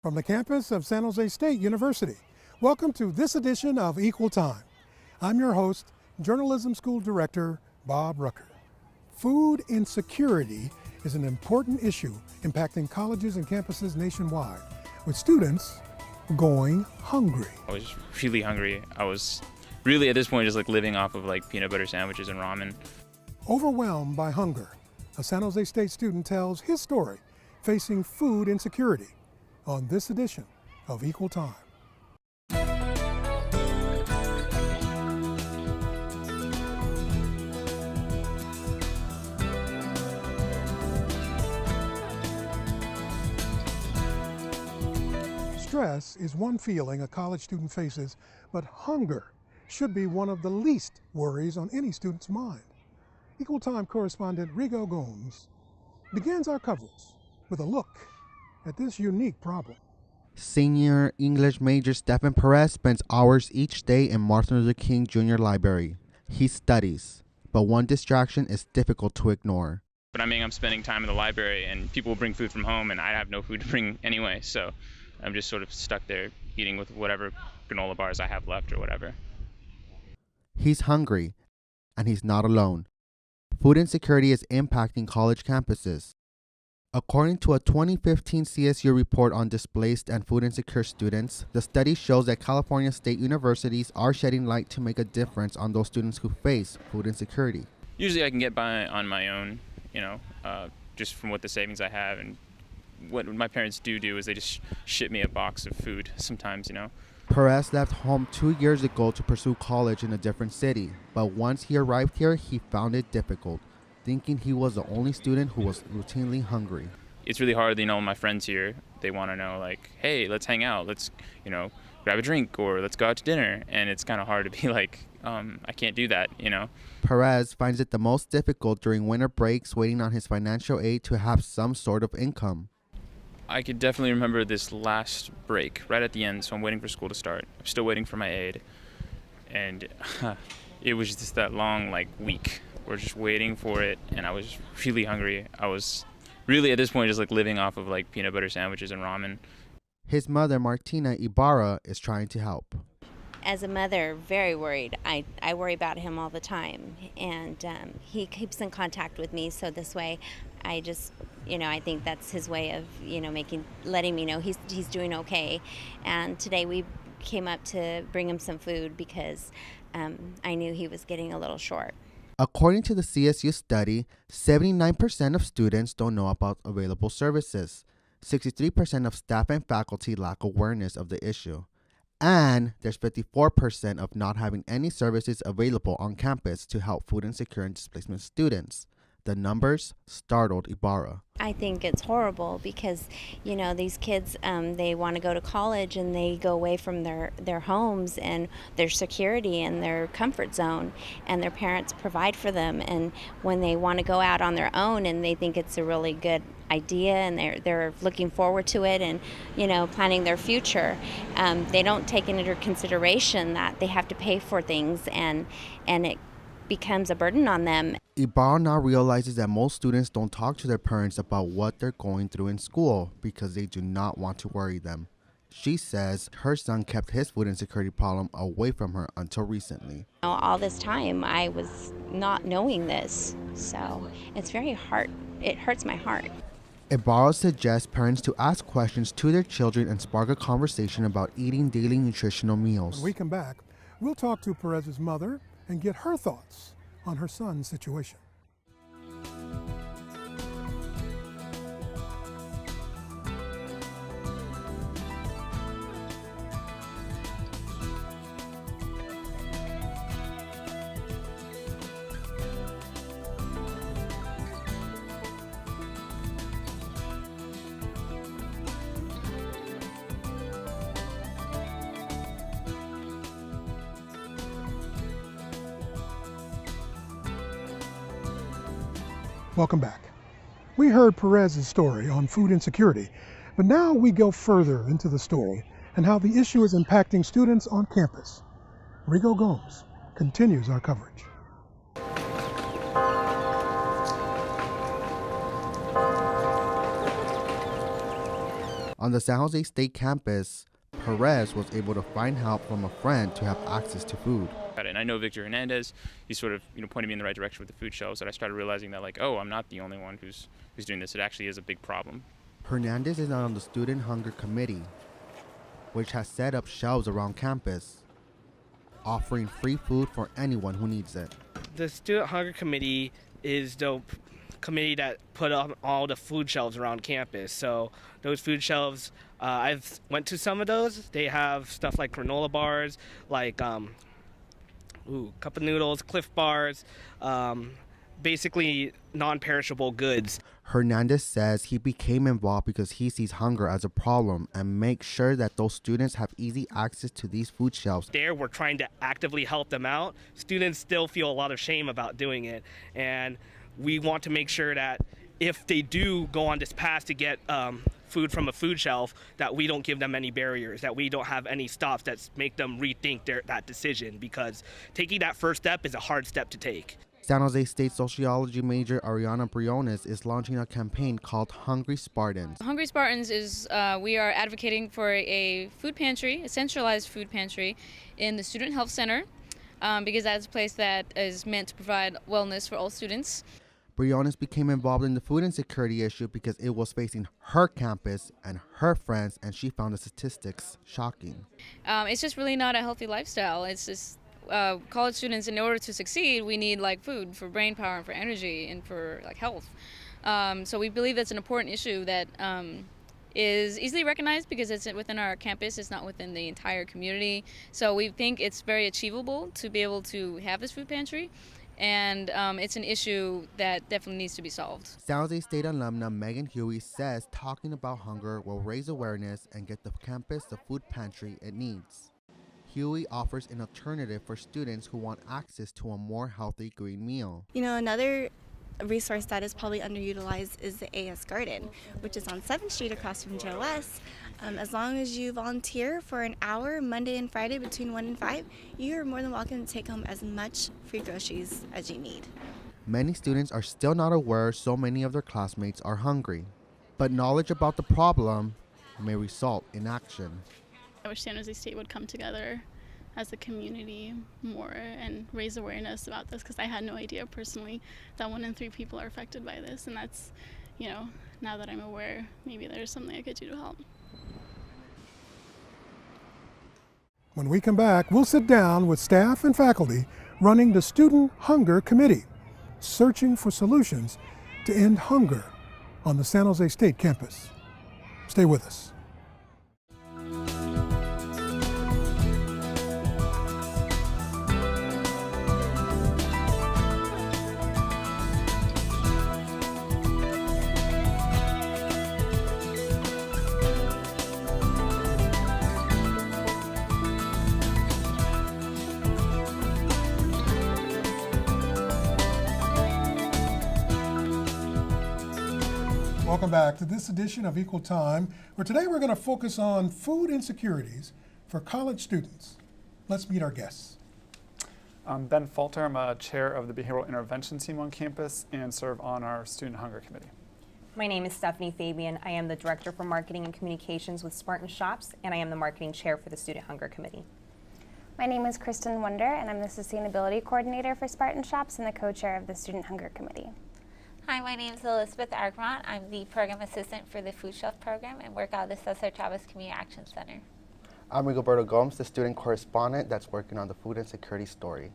From the campus of San Jose State University, welcome to this edition of Equal Time. I'm your host, Journalism School Director Bob Rucker. Food insecurity is an important issue impacting colleges and campuses nationwide, with students going hungry. I was really hungry. I was really at this point just living off of peanut butter sandwiches and ramen. Overwhelmed by hunger, a San Jose State student tells his story facing food insecurity on this edition of Equal Time. Stress is one feeling a college student faces, but hunger should be one of the least worries on any student's mind. Equal Time correspondent Rigo Gomes begins our coverage with a look at this unique problem. Senior English major Stephen Perez spends hours each day in Martin Luther King Jr. Library. He studies, but one distraction is difficult to ignore. But I'm spending time in the library and people will bring food from home and I have no food to bring anyway, so I'm just sort of stuck there eating with whatever granola bars I have left or whatever. He's hungry, and he's not alone. Food insecurity is impacting college campuses. According to a 2015 CSU report on displaced and food insecure students, the study shows that California state universities are shedding light to make a difference on those students who face food insecurity. Usually I can get by on my own, just from what the savings I have, and what my parents do is they just ship me a box of food sometimes, Perez left home 2 years ago to pursue college in a different city, but once he arrived here, he found it difficult, thinking he was the only student who was routinely hungry. It's really hard, my friends here, they want to know, hey, let's hang out, let's, grab a drink, or let's go out to dinner, and it's kind of hard to be I can't do that, Perez finds it the most difficult during winter breaks, waiting on his financial aid to have some sort of income. I could definitely remember this last break right at the end, so I'm waiting for school to start. I'm still waiting for my aid, and it was just that long week. We're just waiting for it, and I was really hungry. I was really at this point just living off of peanut butter sandwiches and ramen. His mother, Martina Ibarra, is trying to help. As a mother, very worried. I worry about him all the time, and he keeps in contact with me, so this way I just, I think that's his way of, letting me know he's doing okay. And today we came up to bring him some food because I knew he was getting a little short. According to the CSU study, 79% of students don't know about available services. 63% of staff and faculty lack awareness of the issue. And there's 54% of not having any services available on campus to help food insecure and displacement students. The numbers startled Ibarra. I think it's horrible because, these kids, they want to go to college and they go away from their homes and their security and their comfort zone, and their parents provide for them. And when they want to go out on their own and they think it's a really good idea and they're looking forward to it and, planning their future, they don't take into consideration that they have to pay for things and it becomes a burden on them. Ibarra now realizes that most students don't talk to their parents about what they're going through in school because they do not want to worry them. She says her son kept his food insecurity problem away from her until recently. All this time I was not knowing this, so it's very hard. It hurts my heart. Ibarra suggests parents to ask questions to their children and spark a conversation about eating daily nutritional meals. When we come back, we'll talk to Perez's mother and get her thoughts on her son's situation. Welcome back. We heard Perez's story on food insecurity, but now we go further into the story and how the issue is impacting students on campus. Rigo Gomes continues our coverage. On the San Jose State campus, Perez was able to find help from a friend to have access to food. And I know Victor Hernandez. He sort of pointed me in the right direction with the food shelves. And I started realizing that I'm not the only one who's doing this. It actually is a big problem. Hernandez is on the Student Hunger Committee, which has set up shelves around campus, offering free food for anyone who needs it. The Student Hunger Committee is the committee that put up all the food shelves around campus. So those food shelves, I've went to some of those. They have stuff like granola bars, like cup of noodles, Cliff bars, basically non-perishable goods. Hernandez says he became involved because he sees hunger as a problem and makes sure that those students have easy access to these food shelves. There, we're trying to actively help them out. Students still feel a lot of shame about doing it, and we want to make sure that if they do go on this path to get food from a food shelf, that we don't give them any barriers, that we don't have any stops that make them rethink that decision, because taking that first step is a hard step to take. San Jose State sociology major Ariana Briones is launching a campaign called Hungry Spartans. Hungry Spartans is, we are advocating for a food pantry, a centralized food pantry in the Student Health Center, because that's a place that is meant to provide wellness for all students. Briones became involved in the food insecurity issue because it was facing her campus and her friends, and she found the statistics shocking. It's just really not a healthy lifestyle. It's just college students, in order to succeed, we need food for brain power and for energy and for health. So we believe that's an important issue that is easily recognized because it's within our campus, it's not within the entire community. So we think it's very achievable to be able to have this food pantry. And it's an issue that definitely needs to be solved. San Jose State alumna Megan Huey says talking about hunger will raise awareness and get the campus the food pantry it needs. Huey offers an alternative for students who want access to a more healthy green meal. Another resource that is probably underutilized is the AS Garden, which is on 7th Street across from Joe West. As long as you volunteer for an hour Monday and Friday between 1 and 5, you are more than welcome to take home as much free groceries as you need. Many students are still not aware so many of their classmates are hungry, but knowledge about the problem may result in action. I wish San Jose State would come together as a community more and raise awareness about this, because I had no idea personally that 1 in 3 people are affected by this, and that's, now that I'm aware, maybe there's something I could do to help. When we come back, we'll sit down with staff and faculty running the Student Hunger Committee, searching for solutions to end hunger on the San Jose State campus. Stay with us. Welcome back to this edition of Equal Time, where today we're going to focus on food insecurities for college students. Let's meet our guests. I'm Ben Falter. I'm a chair of the Behavioral Intervention Team on campus and serve on our Student Hunger Committee. My name is Stephanie Fabian. I am the Director for Marketing and Communications with Spartan Shops, and I am the Marketing Chair for the Student Hunger Committee. My name is Kristen Wonder, and I'm the Sustainability Coordinator for Spartan Shops and the co-chair of the Student Hunger Committee. Hi, my name is Elizabeth Argmont. I'm the Program Assistant for the Food Shelf Program and work out of the Cesar Chavez Community Action Center. I'm Rigoberto Gomes, the student correspondent that's working on the food insecurity story.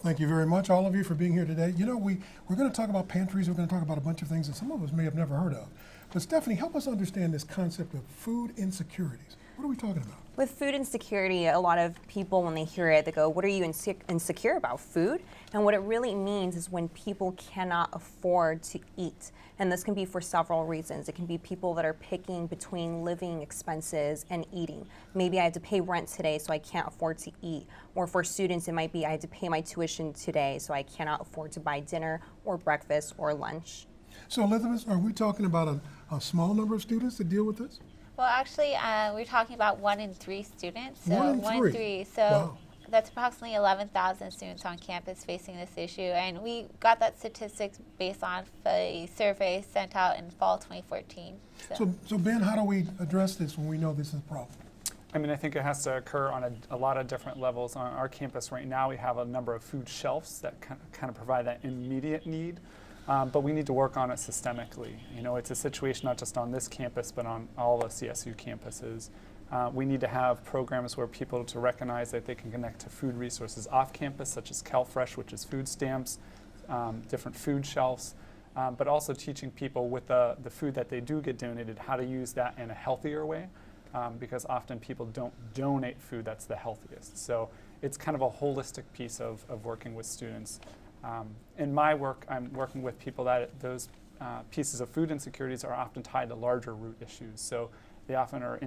Thank you very much, all of you, for being here today. We're going to talk about pantries. We're going to talk about a bunch of things that some of us may have never heard of. But Stephanie, help us understand this concept of food insecurities. What are we talking about? With food insecurity, a lot of people, when they hear it, they go, what are you insecure about? Food? And what it really means is when people cannot afford to eat. And this can be for several reasons. It can be people that are picking between living expenses and eating. Maybe I have to pay rent today, so I can't afford to eat. Or for students, it might be I have to pay my tuition today, so I cannot afford to buy dinner or breakfast or lunch. So Elizabeth, are we talking about a small number of students that deal with this? Well, actually, we're talking about 1 in 3 students. So 1 in 3. So that's approximately 11,000 students on campus facing this issue, and we got that statistics based on a survey sent out in fall 2014. So Ben, how do we address this when we know this is a problem? I mean, I think it has to occur on a lot of different levels. On our campus right now, we have a number of food shelves that kind of provide that immediate need, but we need to work on it systemically. You know, it's a situation not just on this campus, but on all the CSU campuses. We need to have programs where people to recognize that they can connect to food resources off campus, such as CalFresh, which is food stamps, different food shelves, but also teaching people with the food that they do get donated how to use that in a healthier way. Because often people don't donate food that's the healthiest. So it's kind of a holistic piece of working with students. In my work, I'm working with people that those pieces of food insecurities are often tied to larger root issues. So they often are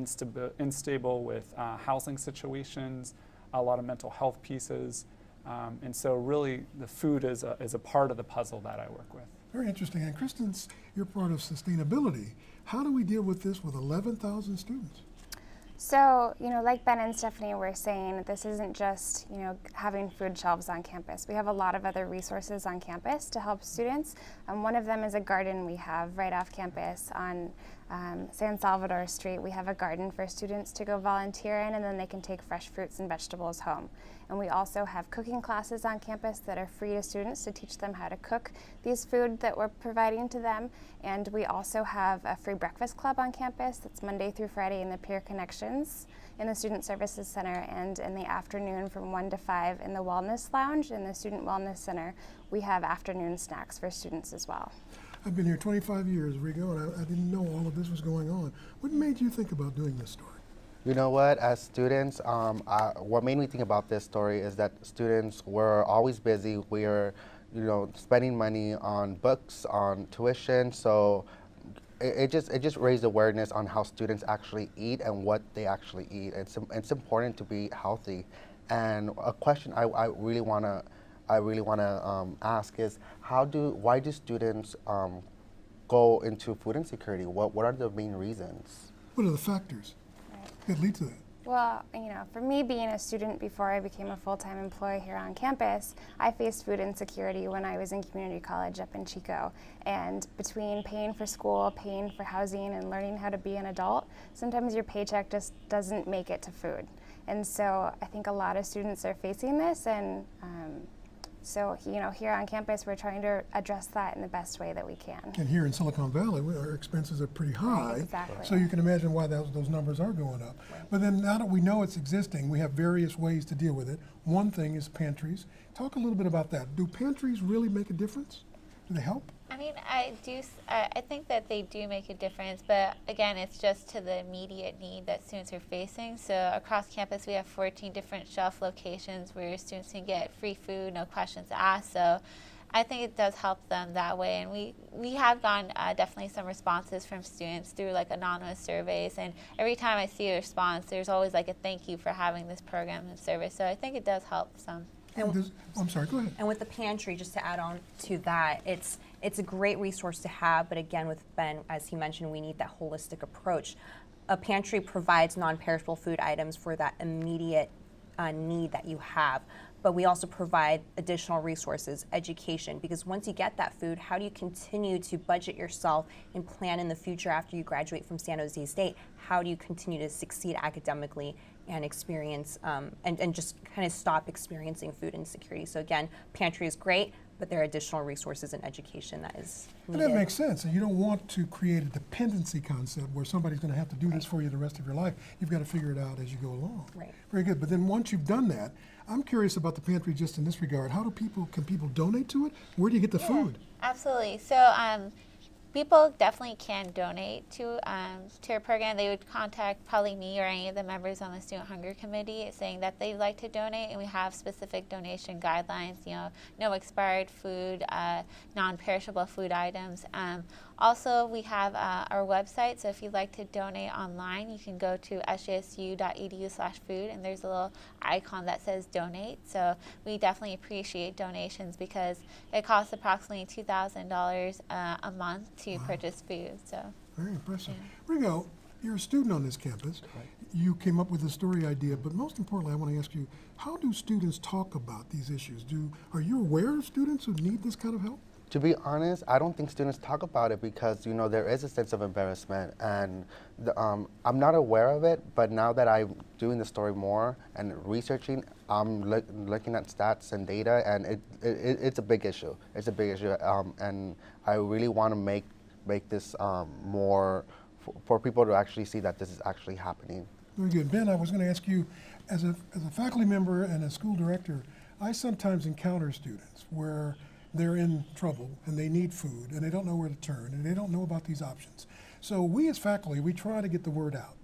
unstable with housing situations, a lot of mental health pieces. And so really the food is a part of the puzzle that I work with. Very interesting. And Kristen, you're part of sustainability. How do we deal with this with 11,000 students? So, like Ben and Stephanie were saying, this isn't just, having food shelves on campus. We have a lot of other resources on campus to help students. One of them is a garden we have right off campus on San Salvador Street. We have a garden for students to go volunteer in, and then they can take fresh fruits and vegetables home. And we also have cooking classes on campus that are free to students to teach them how to cook these food that we're providing to them. And we also have a free breakfast club on campus that's Monday through Friday in the Peer Connections in the Student Services Center, and in the afternoon from 1 to 5 in the Wellness Lounge in the Student Wellness Center. We have afternoon snacks for students as well. I've been here 25 years, Rigo, and I didn't know all of this was going on. What made you think about doing this story? You know what, as students, what made me think about this story is that students were always busy. We are, spending money on books, on tuition, so it just raised awareness on how students actually eat and what they actually eat. It's important to be healthy. And a question I really want to ask is, why do students go into food insecurity? What are the main reasons? What are the factors that lead to that? Well, for me being a student before I became a full-time employee here on campus, I faced food insecurity when I was in community college up in Chico. And between paying for school, paying for housing, and learning how to be an adult, sometimes your paycheck just doesn't make it to food. And so I think a lot of students are facing this, and so here on campus we're trying to address that in the best way that we can. And here in Silicon Valley, our expenses are pretty high. Right, exactly. So you can imagine why those numbers are going up. Right. But then now that we know it's existing, we have various ways to deal with it. One thing is pantries. Talk a little bit about that. Do pantries really make a difference? Do they help? I mean, I think that they do make a difference, but again, it's just to the immediate need that students are facing. So across campus, we have 14 different shelf locations where students can get free food, no questions asked. So I think it does help them that way. And we have gotten definitely some responses from students through like anonymous surveys. And every time I see a response, there's always like a thank you for having this program and service. So I think it does help some. I'm sorry, go ahead. And with the pantry, just to add on to that, it's a great resource to have, but again, with Ben, as he mentioned, we need that holistic approach. A pantry provides non-perishable food items for that immediate need that you have, but we also provide additional resources, education, because once you get that food, how do you continue to budget yourself and plan in the future after you graduate from San Jose State? How do you continue to succeed academically and experience, and just kind of stop experiencing food insecurity? So again, pantry is great, but there are additional resources and education that is needed. And that makes sense. And you don't want to create a dependency concept where somebody's going to have to do this for you the rest of your life. You've got to figure it out as you go along. Right. Very good. But then once you've done that, I'm curious about the pantry just in this regard. Can people donate to it? Where do you get the food? Absolutely. So people definitely can donate to our program. They would contact probably me or any of the members on the Student Hunger Committee saying that they'd like to donate, and we have specific donation guidelines, no expired food, non-perishable food items. Also, we have our website, so if you'd like to donate online, you can go to sjsu.edu/food, and there's a little icon that says donate. So we definitely appreciate donations because it costs approximately $2,000 a month to purchase food. So very impressive. Yeah. Rigo, You're a student on this campus. You came up with the story idea, but most importantly, I want to ask you, how do students talk about these issues? Are you aware of students who need this kind of help? To be honest, I don't think students talk about it because, you know, there is a sense of embarrassment, and I'm not aware of it, but now that I'm doing the story more and researching, I'm looking at stats and data, and it's a big issue. It's a big issue, and I really want to make this more for people to actually see that this is actually happening. Very good. Ben, I was going to ask you, as a faculty member and a school director, I sometimes encounter students where they're in trouble and they need food and they don't know where to turn and they don't know about these options. So we as faculty, we try to get the word out.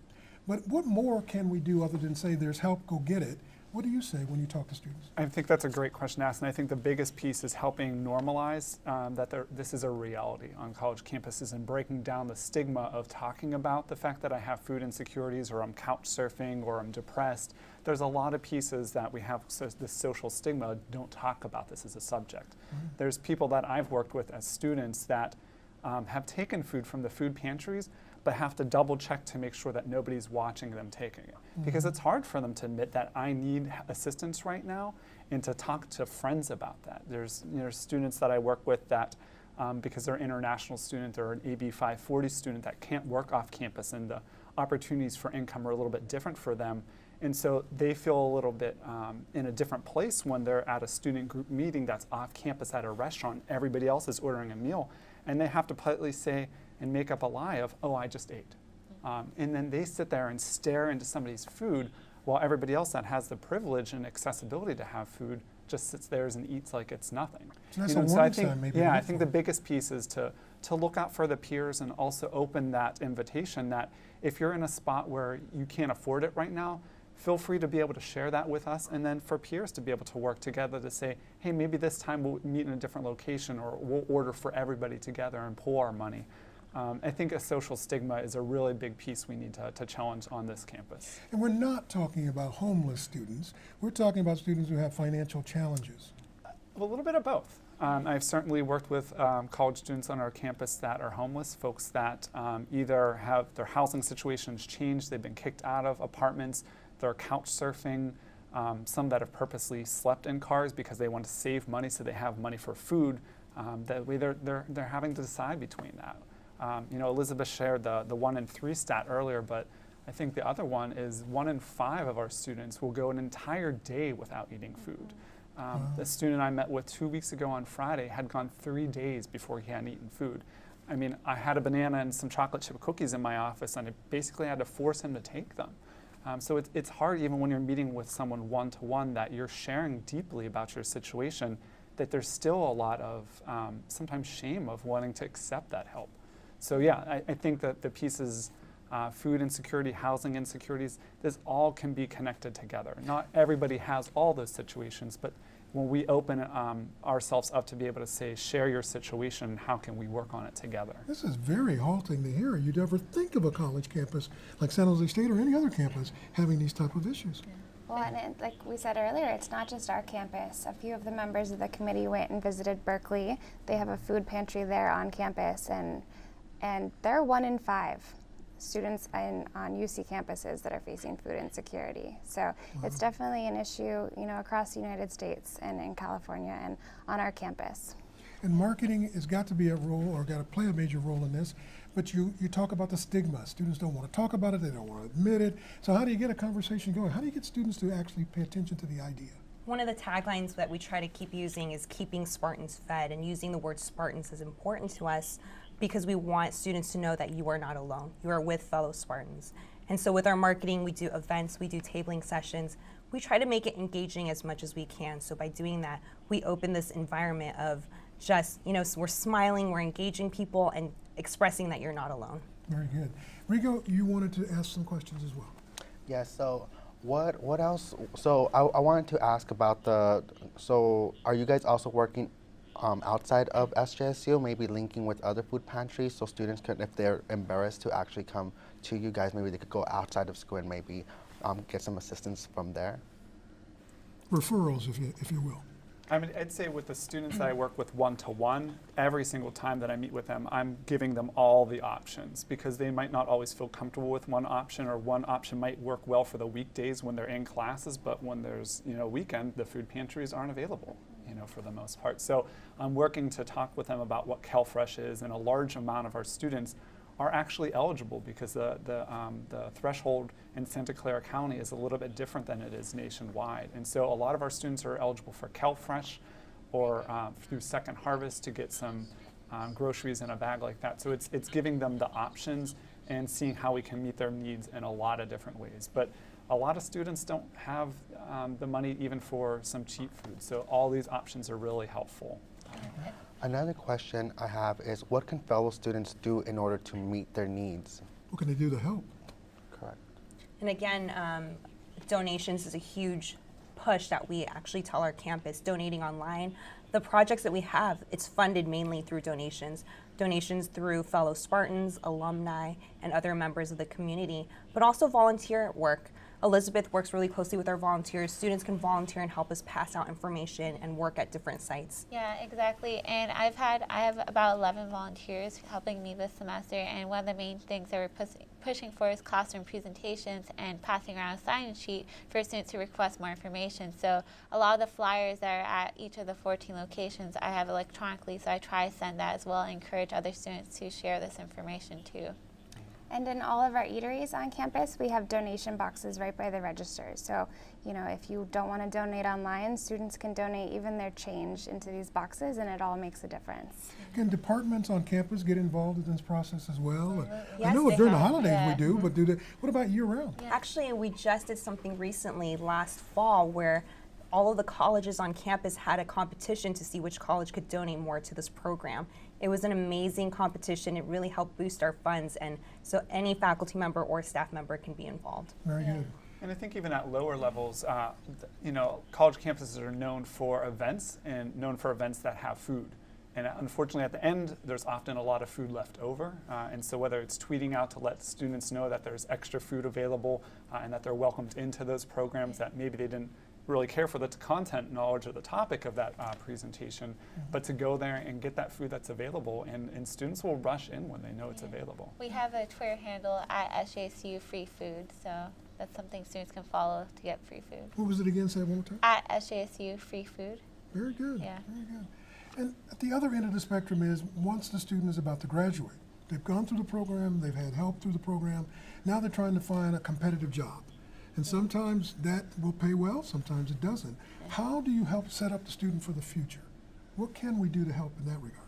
But what more can we do other than say there's help, go get it? What do you say when you talk to students? I think that's a great question to ask, and I think the biggest piece is helping normalize that this is a reality on college campuses and breaking down the stigma of talking about the fact that I have food insecurities or I'm couch surfing or I'm depressed. There's a lot of pieces that we have this social stigma, don't talk about this as a subject. Mm-hmm. There's people that I've worked with as students that have taken food from the food pantries but have to double check to make sure that nobody's watching them taking it. Mm-hmm. Because it's hard for them to admit that I need assistance right now and to talk to friends about that. There's students that I work with that because they're an international student or an AB 540 student that can't work off campus and the opportunities for income are a little bit different for them. And so they feel a little bit in a different place when they're at a student group meeting that's off campus at a restaurant. Everybody else is ordering a meal and they have to politely say and make up a lie of, oh, I just ate. And then they sit there and stare into somebody's food while everybody else that has the privilege and accessibility to have food just sits there and eats like it's nothing. So that's a warning sign, maybe. Yeah, I think the biggest piece is to look out for the peers and also open that invitation that if you're in a spot where you can't afford it right now, feel free to be able to share that with us, and then for peers to be able to work together to say, hey, maybe this time we'll meet in a different location or we'll order for everybody together and pool our money. I think a social stigma is a really big piece we need to challenge on this campus. And we're not talking about homeless students. We're talking about students who have financial challenges. A little bit of both. I've certainly worked with college students on our campus that are homeless, folks that either have their housing situations changed, they've been kicked out of apartments, they're couch surfing, some that have purposely slept in cars because they want to save money so they have money for food. That way they're having to decide between that. Elizabeth shared the 1 in 3 stat earlier, but I think the other one is 1 in 5 of our students will go an entire day without eating food. The student I met with 2 weeks ago on Friday had gone 3 days before he hadn't eaten food. I mean, I had a banana and some chocolate chip cookies in my office, and I basically had to force him to take them. So it's hard even when you're meeting with someone one-to-one that you're sharing deeply about your situation, that there's still a lot of sometimes shame of wanting to accept that help. So yeah, I think that the pieces, food insecurity, housing insecurities, this all can be connected together. Not everybody has all those situations, but when we open ourselves up to be able to say, share your situation, how can we work on it together? This is very halting to hear. You'd ever think of a college campus like San Jose State or any other campus having these type of issues. Well, and like we said earlier, it's not just our campus. A few of the members of the committee went and visited Berkeley. They have a food pantry there on campus, and there are 1 in 5 students on UC campuses that are facing food insecurity. So it's definitely an issue, across the United States and in California and on our campus. And marketing has got to be a role, or got to play a major role in this. But you talk about the stigma. Students don't want to talk about it. They don't want to admit it. So how do you get a conversation going? How do you get students to actually pay attention to the idea? One of the taglines that we try to keep using is keeping Spartans fed, and using the word Spartans is important to us because we want students to know that you are not alone. You are with fellow Spartans. And so with our marketing, we do events, we do tabling sessions. We try to make it engaging as much as we can. So by doing that, we open this environment of just, we're smiling, we're engaging people and expressing that you're not alone. Very good. Rigo, you wanted to ask some questions as well. Yeah, so what else? So I wanted to ask about so are you guys also working outside of SJSU, maybe linking with other food pantries so students could, if they're embarrassed to actually come to you guys, maybe they could go outside of school and maybe get some assistance from there? Referrals, if you will. I mean, I'd say with the students that I work with one-to-one, every single time that I meet with them, I'm giving them all the options because they might not always feel comfortable with one option, or one option might work well for the weekdays when they're in classes, but when there's, weekend, the food pantries aren't available, for the most part. So I'm working to talk with them about what CalFresh is, and a large amount of our students are actually eligible because the threshold in Santa Clara County is a little bit different than it is nationwide. And so a lot of our students are eligible for CalFresh or through Second Harvest to get some groceries in a bag like that. So it's giving them the options and seeing how we can meet their needs in a lot of different ways. But a lot of students don't have the money even for some cheap food. So all these options are really helpful. Another question I have is, what can fellow students do in order to meet their needs? What can they do to help? Correct. And again, donations is a huge push that we actually tell our campus, donating online. The projects that we have, it's funded mainly through donations through fellow Spartans, alumni, and other members of the community, but also volunteer work. Elizabeth works really closely with our volunteers. Students can volunteer and help us pass out information and work at different sites. Yeah, exactly. And I have about 11 volunteers helping me this semester, and one of the main things that we're pushing for is classroom presentations and passing around a sign-in sheet for students who request more information. So a lot of the flyers that are at each of the 14 locations I have electronically, so I try to send that as well and encourage other students to share this information too. And in all of our eateries on campus, we have donation boxes right by the registers. So, if you don't want to donate online, students can donate even their change into these boxes, and it all makes a difference. Can departments on campus get involved in this process as well? Yes, I know they during the have. holidays we do, but what about year-round? Yeah. Actually, we just did something recently last fall where all of the colleges on campus had a competition to see which college could donate more to this program. It was an amazing competition. It really helped boost our funds, and so any faculty member or staff member can be involved. Very good. And I think even at lower levels, college campuses are known for events and known for events that have food. And unfortunately, at the end, there's often a lot of food left over. And so whether it's tweeting out to let students know that there's extra food available and that they're welcomed into those programs that maybe they didn't really care for the content knowledge of the topic of that presentation, but to go there and get that food that's available, and students will rush in when they know it's available. We have a Twitter handle at SJSU Free Food, so that's something students can follow to get free food. What was it again? Say it one more time. At SJSU Free Food. Very good. Yeah. Very good. And at the other end of the spectrum is once the student is about to graduate, they've gone through the program, they've had help through the program, now they're trying to find a competitive job. And sometimes that will pay well, sometimes it doesn't. How do you help set up the student for the future? What can we do to help in that regard?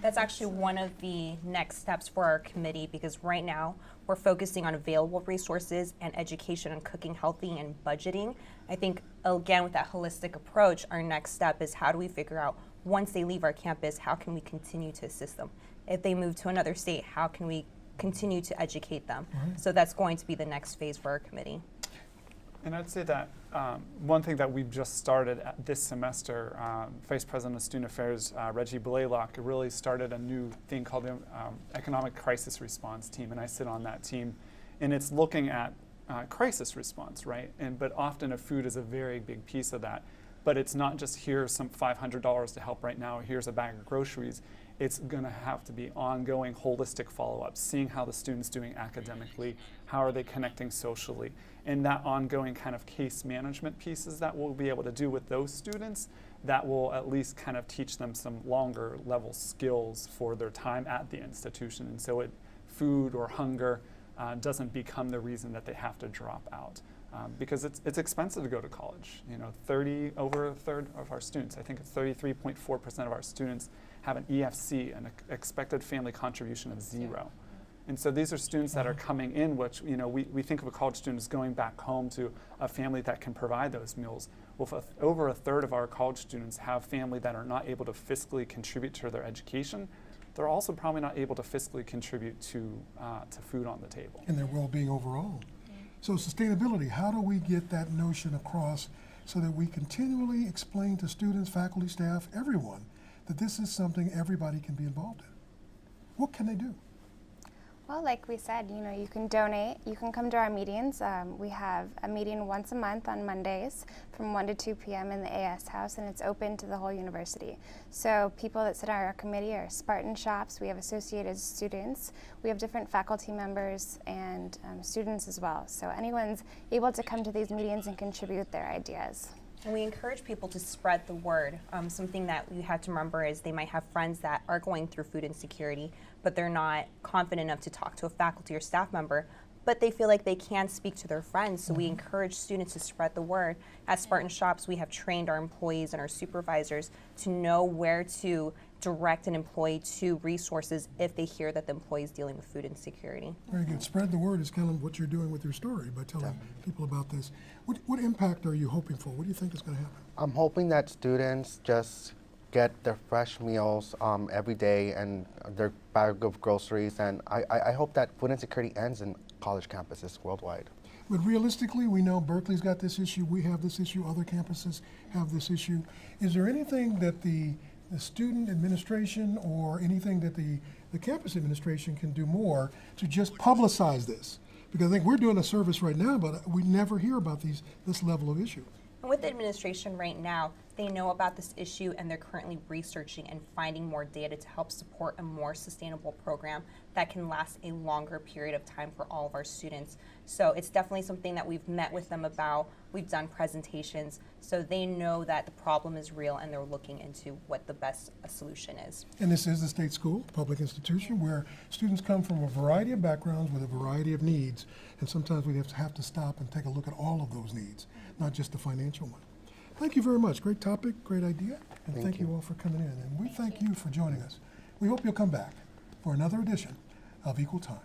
That's actually one of the next steps for our committee, because right now we're focusing on available resources and education on cooking healthy and budgeting. I think, again, with that holistic approach, our next step is how do we figure out, once they leave our campus, how can we continue to assist them? If they move to another state, how can we continue to educate them? Right. So that's going to be the next phase for our committee. And I'd say that one thing that we've just started this semester, Vice President of Student Affairs, Reggie Blaylock, really started a new thing called the Economic Crisis Response Team, and I sit on that team. And it's looking at crisis response, right? But often food is a very big piece of that. But it's not just here's some $500 to help right now, here's a bag of groceries. It's going to have to be ongoing, holistic follow-up, seeing how the student's doing academically, how are they connecting socially, and that ongoing kind of case management pieces that we'll be able to do with those students that will at least kind of teach them some longer level skills for their time at the institution. And so food or hunger doesn't become the reason that they have to drop out. Because it's expensive to go to college. Over a third of our students, I think it's 33.4% of our students have an EFC, an expected family contribution of 0. And so these are students that are coming in, which we think of a college student as going back home to a family that can provide those meals. Well, if over a third of our college students have family that are not able to fiscally contribute to their education, they're also probably not able to fiscally contribute to food on the table. And their well-being overall. So sustainability, how do we get that notion across so that we continually explain to students, faculty, staff, everyone, that this is something everybody can be involved in? What can they do? Well, like we said, you know, you can donate. You can come to our meetings. We have a meeting once a month on Mondays from 1 to 2 p.m. in the AS House, and it's open to the whole university. So people that sit on our committee are Spartan Shops. We have associated students. We have different faculty members and students as well. So anyone's able to come to these meetings and contribute their ideas. And we encourage people to spread the word. Something that we have to remember is they might have friends that are going through food insecurity, but they're not confident enough to talk to a faculty or staff member, but they feel like they can speak to their friends. So we encourage students to spread the word. At Spartan Shops, we have trained our employees and our supervisors to know where to direct an employee to resources if they hear that the employee is dealing with food insecurity. Very good. Spread the word is kind of what you're doing with your story by telling people about this. What impact are you hoping for? What do you think is going to happen? I'm hoping that students just get their fresh meals every day and their bag of groceries, and I hope that food insecurity ends in college campuses worldwide. But realistically, we know Berkeley's got this issue, we have this issue, other campuses have this issue. Is there anything that the student administration or anything that the campus administration can do more to just publicize this? Because I think we're doing a service right now, but we never hear about this level of issue. And with the administration right now, they know about this issue and they're currently researching and finding more data to help support a more sustainable program that can last a longer period of time for all of our students. So it's definitely something that we've met with them about. We've done presentations, so they know that the problem is real and they're looking into what the best solution is. And this is a state school, public institution, where students come from a variety of backgrounds with a variety of needs, and sometimes we have to stop and take a look at all of those needs, not just the financial one. Thank you very much. Great topic, great idea, and thank you all for coming in. And we thank you for joining us. We hope you'll come back for another edition of Equal Time.